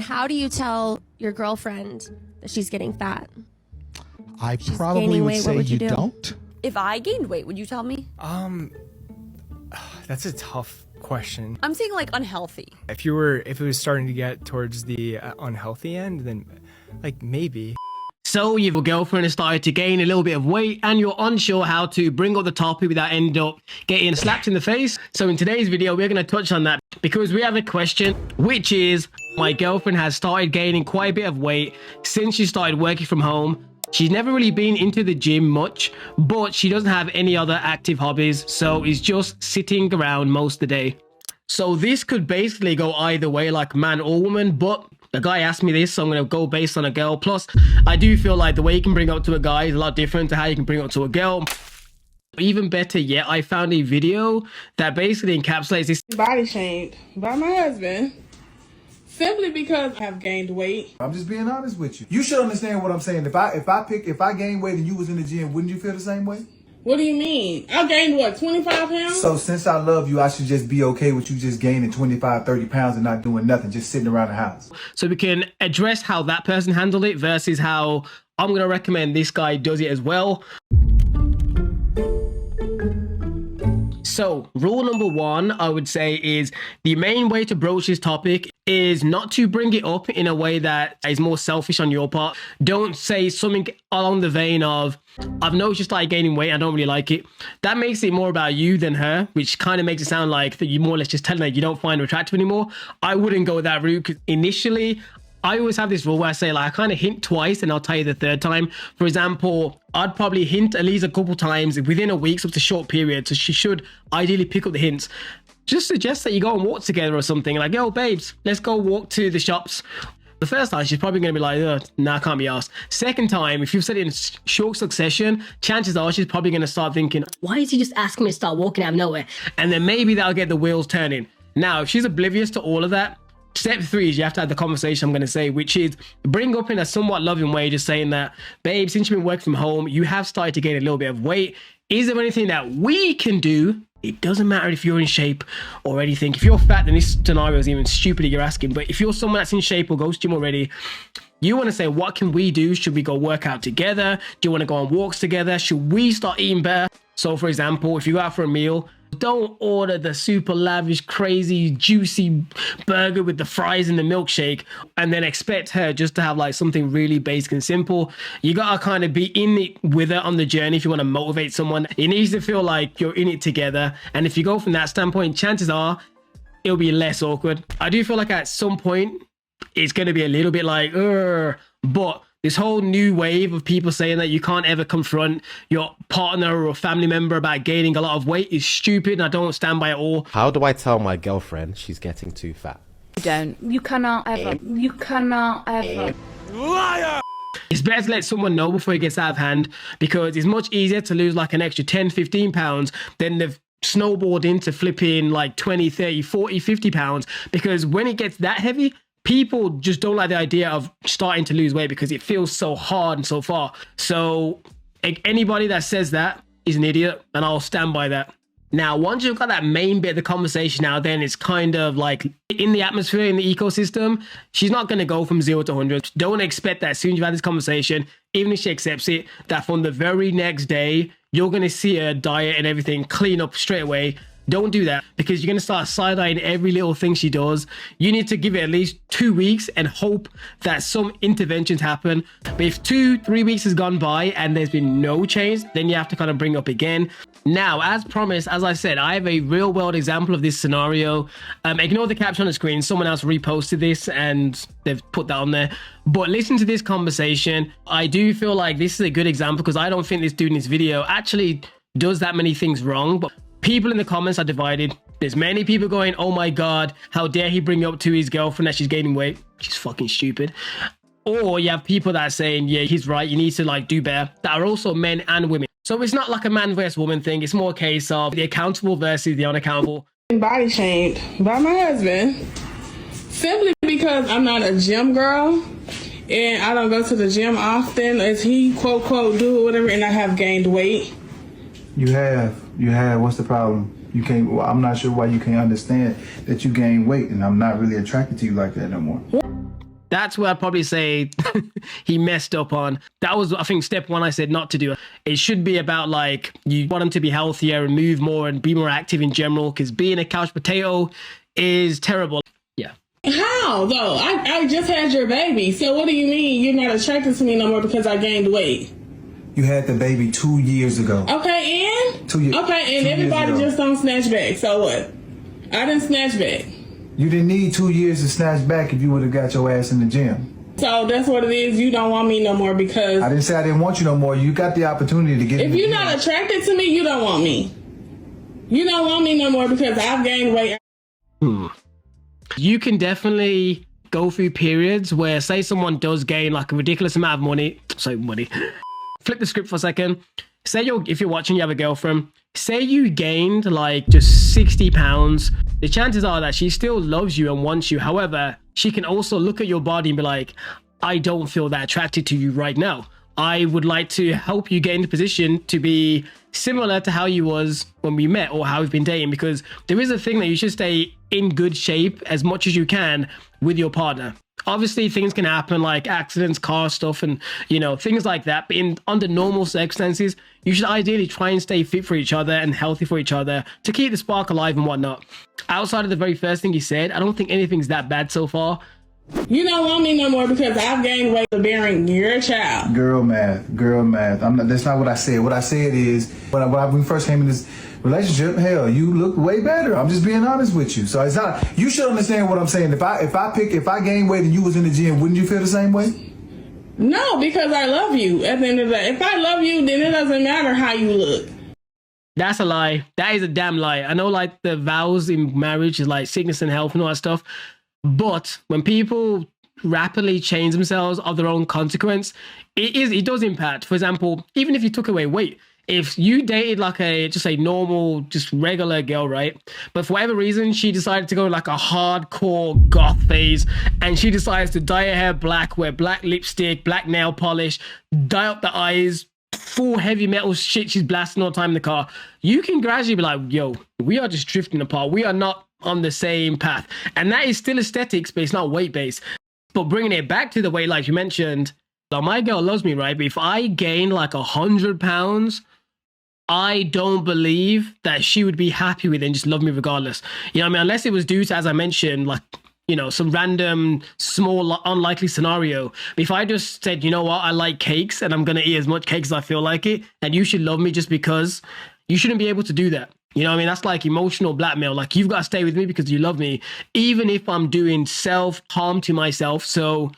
how do you tell your girlfriend that she's getting fat? I probably would say you don't. If I gained weight, would you tell me? That's a tough question. I'm saying like unhealthy. If it was starting to get towards the unhealthy end, then like maybe. So your girlfriend has started to gain a little bit of weight and you're unsure how to bring up the topic without ending up getting slapped in the face. So in today's video, we're going to touch on that because we have a question, which is my girlfriend has started gaining quite a bit of weight since she started working from home. She's never really been into the gym much, but she doesn't have any other active hobbies. So is just sitting around most of the day. So this could basically go either way, like man or woman, but the guy asked me this, so I'm going to go based on a girl. Plus, I do feel like the way you can bring it up to a guy is a lot different to how you can bring it up to a girl. Even better yet, I found a video that basically encapsulates this. Body shamed by my husband simply because I have gained weight. I'm just being honest with you. You should understand what I'm saying. If I gained weight and you was in the gym, wouldn't you feel the same way? What do you mean? I gained what, 25 pounds? So since I love you, I should just be okay with you just gaining 25, 30 pounds and not doing nothing, just sitting around the house. So we can address how that person handled it versus how I'm going to recommend this guy does it as well. So rule number one, I would say, is the main way to broach this topic is not to bring it up in a way that is more selfish on your part. Don't say something along the vein of, I've noticed you started gaining weight, I don't really like it. That makes it more about you than her, which kind of makes it sound like that you more or less just telling her you don't find her attractive anymore. I wouldn't go that route because initially, I always have this rule where I say, like, I kind of hint twice and I'll tell you the third time. For example, I'd probably hint at least a couple times within a week, so it's a short period. So she should ideally pick up the hints. Just suggest that you go and walk together or something. Like, yo, babes, let's go walk to the shops. The first time, she's probably going to be like, nah, can't be asked. Second time, if you've said it in short succession, chances are she's probably going to start thinking, why is he just asking me to start walking out of nowhere? And then maybe that'll get the wheels turning. Now, if she's oblivious to all of that, step three is you have to have the conversation I'm going to say, which is bring up in a somewhat loving way, just saying that, babe, since you've been working from home, you have started to gain a little bit of weight. Is there anything that we can do? It doesn't matter if you're in shape or anything. If you're fat, then this scenario is even stupid that you're asking. But if you're someone that's in shape or goes to gym already, you want to say, what can we do? Should we go work out together? Do you want to go on walks together? Should we start eating better? So for example, if you go out for a meal, don't order the super lavish, crazy, juicy burger with the fries and the milkshake and then expect her just to have like something really basic and simple. You gotta kind of be in it with her on the journey if you want to motivate someone. It needs to feel like you're in it together. And if you go from that standpoint, chances are it'll be less awkward. I do feel like at some point it's going to be a little bit like, but this whole new wave of people saying that you can't ever confront your partner or family member about gaining a lot of weight is stupid, and I don't stand by it all. How do I tell my girlfriend she's getting too fat? You don't. You cannot ever. You cannot ever. Liar! It's better to let someone know before it gets out of hand, because it's much easier to lose like an extra 10, 15 pounds than they've snowballed into flipping like 20, 30, 40, 50 pounds. Because when it gets that heavy, people just don't like the idea of starting to lose weight because it feels so hard and so far. So anybody that says that is an idiot, and I'll stand by that. Now, once you've got that main bit of the conversation now, then it's kind of like in the atmosphere, in the ecosystem, she's not going to go from 0 to 100. Don't expect that as soon as you've had this conversation, even if she accepts it, that from the very next day, you're going to see her diet and everything clean up straight away. Don't do that, because you're going to start side-eyeing every little thing she does. You need to give it at least 2 weeks and hope that some interventions happen. But if 2-3 weeks has gone by and there's been no change, then you have to kind of bring up again. Now, as promised, as I said, I have a real-world example of this scenario. Ignore the caption on the screen. Someone else reposted this and they've put that on there. But listen to this conversation. I do feel like this is a good example because I don't think this dude in this video actually does that many things wrong. But people in the comments are divided. There's many people going, oh my God, how dare he bring up to his girlfriend that she's gaining weight? She's fucking stupid. Or you have people that are saying, yeah, he's right, you need to like do better. That are also men and women. So it's not like a man versus woman thing. It's more a case of the accountable versus the unaccountable. Body shamed by my husband simply because I'm not a gym girl and I don't go to the gym often, as he quote quote do whatever, and I have gained weight. You have. What's the problem? You can't. Well, I'm not sure why you can't understand that you gain weight, and I'm not really attracted to you like that no more. That's where I'd probably say he messed up on. That was, I think, step one I said not to do. It should be about like, you want him to be healthier and move more and be more active in general, because being a couch potato is terrible. Yeah. How though? I just had your baby. So what do you mean you're not attracted to me no more because I gained weight? You had the baby 2 years ago. Okay, and? 2 years. Okay, and everybody just don't snatch back. So what? I didn't snatch back. You didn't need 2 years to snatch back if you would have got your ass in the gym. So that's what it is. You don't want me no more because... I didn't say I didn't want you no more. You got the opportunity to get in If the you're gym. not attracted to me, you don't want me. You don't want me no more because I've gained weight. You can definitely go through periods where, say someone does gain like a ridiculous amount of money. Flip the script for a second. Say if you're watching, you have a girlfriend. Say you gained like just 60 pounds. The chances are that she still loves you and wants you. However, she can also look at your body and be like, I don't feel that attracted to you right now. I would like to help you get into position to be similar to how you was when we met or how we've been dating, because there is a thing that you should stay in good shape as much as you can with your partner. Obviously, things can happen like accidents, car stuff, and things like that. But under normal circumstances, you should ideally try and stay fit for each other and healthy for each other to keep the spark alive and whatnot. Outside of the very first thing you said, I don't think anything's that bad so far. You don't want me no more because I've gained weight bearing your child. Girl math. That's not what I said. What I said is when we first came in this relationship, hell, you look way better. I'm just being honest with you. So it's not. You should understand what I'm saying. If I gained weight and you was in the gym, wouldn't you feel the same way? No, because I love you. At the end of the day, if I love you, then it doesn't matter how you look. That's a lie. That is a damn lie. I know like the vows in marriage is like sickness and health and all that stuff. But when people rapidly change themselves of their own consequence, it does impact. For example, even if you took away weight, if you dated like just a normal, just regular girl, right? But for whatever reason, she decided to go like a hardcore goth phase, and she decides to dye her hair black, wear black lipstick, black nail polish, dye up the eyes, full heavy metal shit she's blasting all the time in the car. You can gradually be like, yo, we are just drifting apart. We are not on the same path. And that is still aesthetics, but it's not weight-based. But bringing it back to the weight, like you mentioned, so my girl loves me, right? But if I gain like 100 pounds, I don't believe that she would be happy with it and just love me regardless. You know what I mean? Unless it was due to, as I mentioned, like, some random, small, unlikely scenario. But if I just said, you know what, I like cakes and I'm going to eat as much cake as I feel like it, and you should love me just because, you shouldn't be able to do that. You know what I mean? That's like emotional blackmail. Like, you've got to stay with me because you love me, even if I'm doing self-harm to myself. So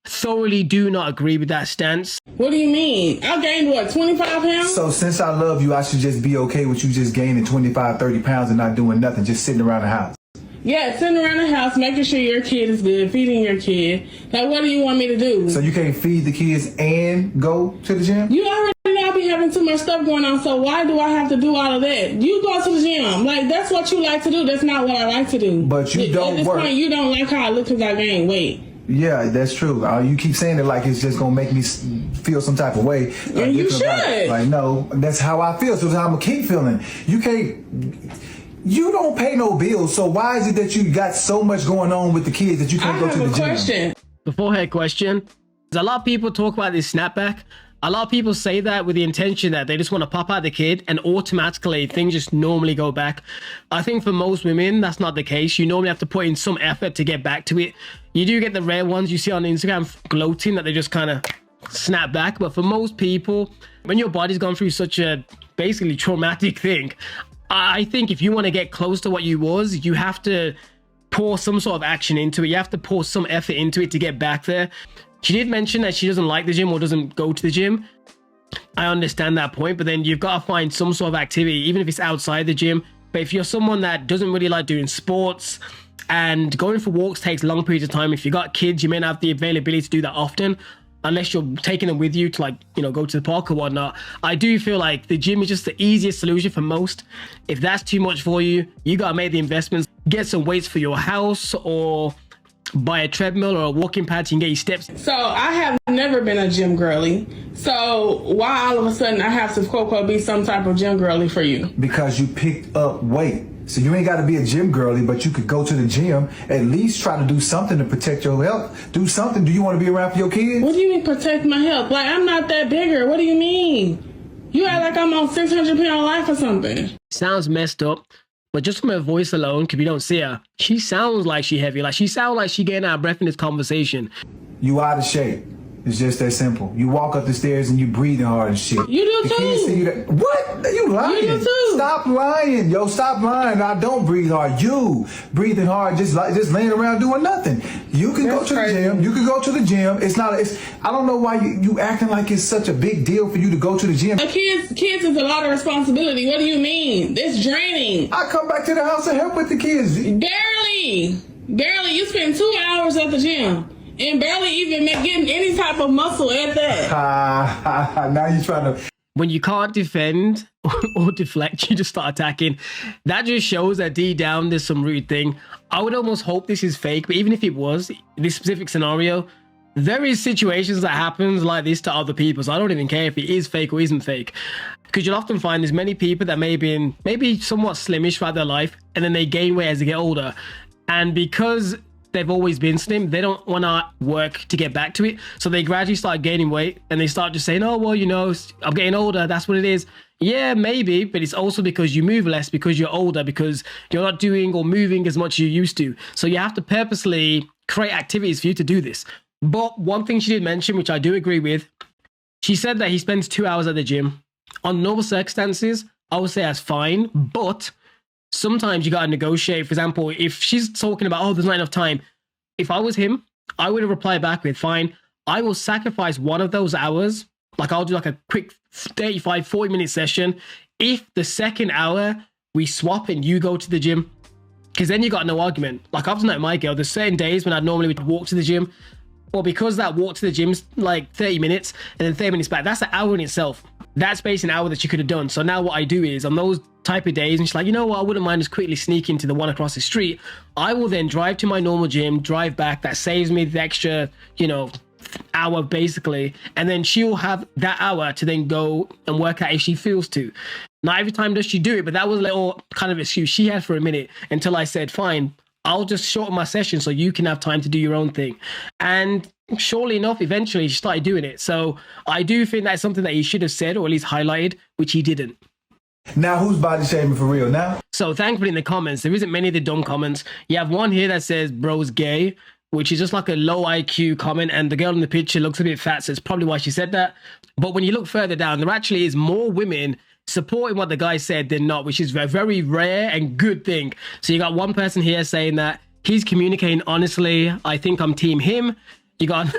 thoroughly do not agree with that stance. What do you mean? I gained, 25 pounds? So since I love you, I should just be okay with you just gaining 25, 30 pounds and not doing nothing, just sitting around the house. Yeah, sitting around the house, making sure your kid is good, feeding your kid. Like, what do you want me to do? So you can't feed the kids and go to the gym? You already know I be having too much stuff going on, so why do I have to do all of that? You go to the gym. Like, that's what you like to do. That's not what I like to do. But you don't At this work. point, you don't like how I look because I gained weight. Yeah, that's true. You keep saying it like it's just going to make me feel some type of way. And you should. Like, no, that's how I feel. So that's how I'm going to keep feeling. You don't pay no bills, so why is it that you got so much going on with the kids that you can't go to the gym? I have a question. Before her question, a lot of people talk about this snapback. A lot of people say that with the intention that they just want to pop out the kid and automatically things just normally go back. I think for most women, that's not the case. You normally have to put in some effort to get back to it. You do get the rare ones you see on Instagram gloating that they just kind of snap back. But for most people, when your body's gone through such a basically traumatic thing, I think if you want to get close to what you was, you have to pour some sort of action into it. You have to pour some effort into it to get back there. She did mention that she doesn't like the gym or doesn't go to the gym. I understand that point, but then you've got to find some sort of activity, even if it's outside the gym. But if you're someone that doesn't really like doing sports and going for walks takes long periods of time, if you got kids, you may not have the availability to do that often, unless you're taking them with you to go to the park or whatnot. I do feel like the gym is just the easiest solution for most. If that's too much for you, you got to make the investments, get some weights for your house or buy a treadmill or a walking pad so you can get your steps. So I have never been a gym girly. So why all of a sudden I have to quote be some type of gym girly for you? Because you picked up weight. So you ain't got to be a gym girly, but you could go to the gym, at least try to do something to protect your health. Do something. Do you want to be around for your kids? What do you mean protect my health? Like, I'm not that bigger. What do you mean? You act like I'm on 600-pound life or something. Sounds messed up, but just from her voice alone, because we don't see her, she sounds like she heavy. Like, she sounds like she getting out of breath in this conversation. You out of shape. It's just that simple. You walk up the stairs and you breathing hard and shit. You do The kids see too. you that. What? You lying? You do too. Stop lying, yo. Stop lying. I don't breathe hard. You breathing hard, just laying around doing nothing. You can That's go to crazy. the gym. You can go to the gym. It's not. It's. I don't know why you acting like it's such a big deal for you to go to the gym. Kids is a lot of responsibility. What do you mean? It's draining. I come back to the house and help with the kids. Barely. You spend 2 hours at the gym and barely even getting any type of muscle at that. Now you trying to. When you can't defend or deflect, you just start attacking. That just shows that deep down there's some rude thing. I would almost hope this is fake, but even if it was, this specific scenario, there is situations that happens like this to other people. So I don't even care if it is fake or isn't fake. Because you'll often find there's many people that may have been maybe somewhat slimish throughout their life, and then they gain weight as they get older. And because they've always been slim, they don't want to work to get back to it, so they gradually start gaining weight and they start just saying, oh well, you know, I'm getting older, that's what it is. Yeah, maybe, but it's also because you move less, because you're older, because you're not doing or moving as much as you used to. So you have to purposely create activities for you to do this. But one thing she did mention, which I do agree with, she said that he spends 2 hours at the gym. On normal circumstances, I would say that's fine, but sometimes you got to negotiate. For example, if she's talking about, oh, there's not enough time. If I was him, I would have replied back with, fine, I will sacrifice one of those hours. Like, I'll do like a quick 35, 40-minute session. If the second hour we swap and you go to the gym, because then you got no argument. Like, I've done that with my girl. There's certain days when I normally would walk to the gym. Well, because that walk to the gym's like 30 minutes and then 30 minutes back, that's an hour in itself. That's basically an hour that you could have done. So now what I do is on those type of days, and she's like, you know what, I wouldn't mind just quickly sneaking to the one across the street. I will then drive to my normal gym, drive back. That saves me the extra, you know, hour basically. And then she'll have that hour to then go and work out if she feels to. Not every time does she do it, but that was a little kind of excuse she had for a minute until I said, fine, I'll just shorten my session so you can have time to do your own thing. And surely enough, eventually she started doing it. So I do think that's something that he should have said, or at least highlighted, which he didn't. Now who's body shaming for real now? So thankfully in the comments, there isn't many of the dumb comments. You have one here that says bro's gay, which is just like a low IQ comment, and the girl in the picture looks a bit fat, so it's probably why she said that. But when you look further down, there actually is more women supporting what the guy said than not, which is a very rare and good thing. So you got one person here saying that he's communicating honestly. I think I'm team him. You got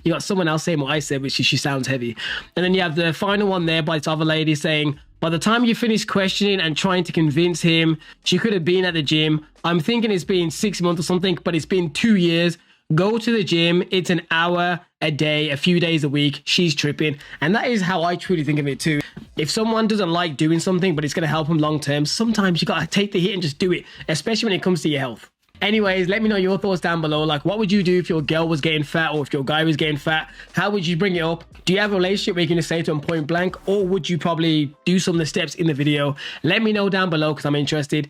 you got someone else saying what I said, which she sounds heavy. And then you have the final one there by this other lady saying, by the time you finish questioning and trying to convince him, she could have been at the gym. I'm thinking it's been 6 months or something, but it's been 2 years. Go to the gym. It's an hour a day, a few days a week. She's tripping. And that is how I truly think of it too. If someone doesn't like doing something, but it's going to help them long term, sometimes you got to take the hit and just do it, especially when it comes to your health. Anyways, let me know your thoughts down below. Like, what would you do if your girl was getting fat, or if your guy was getting fat? How would you bring it up? Do you have a relationship where you're going to say to them point blank, or would you probably do some of the steps in the video? Let me know down below because I'm interested.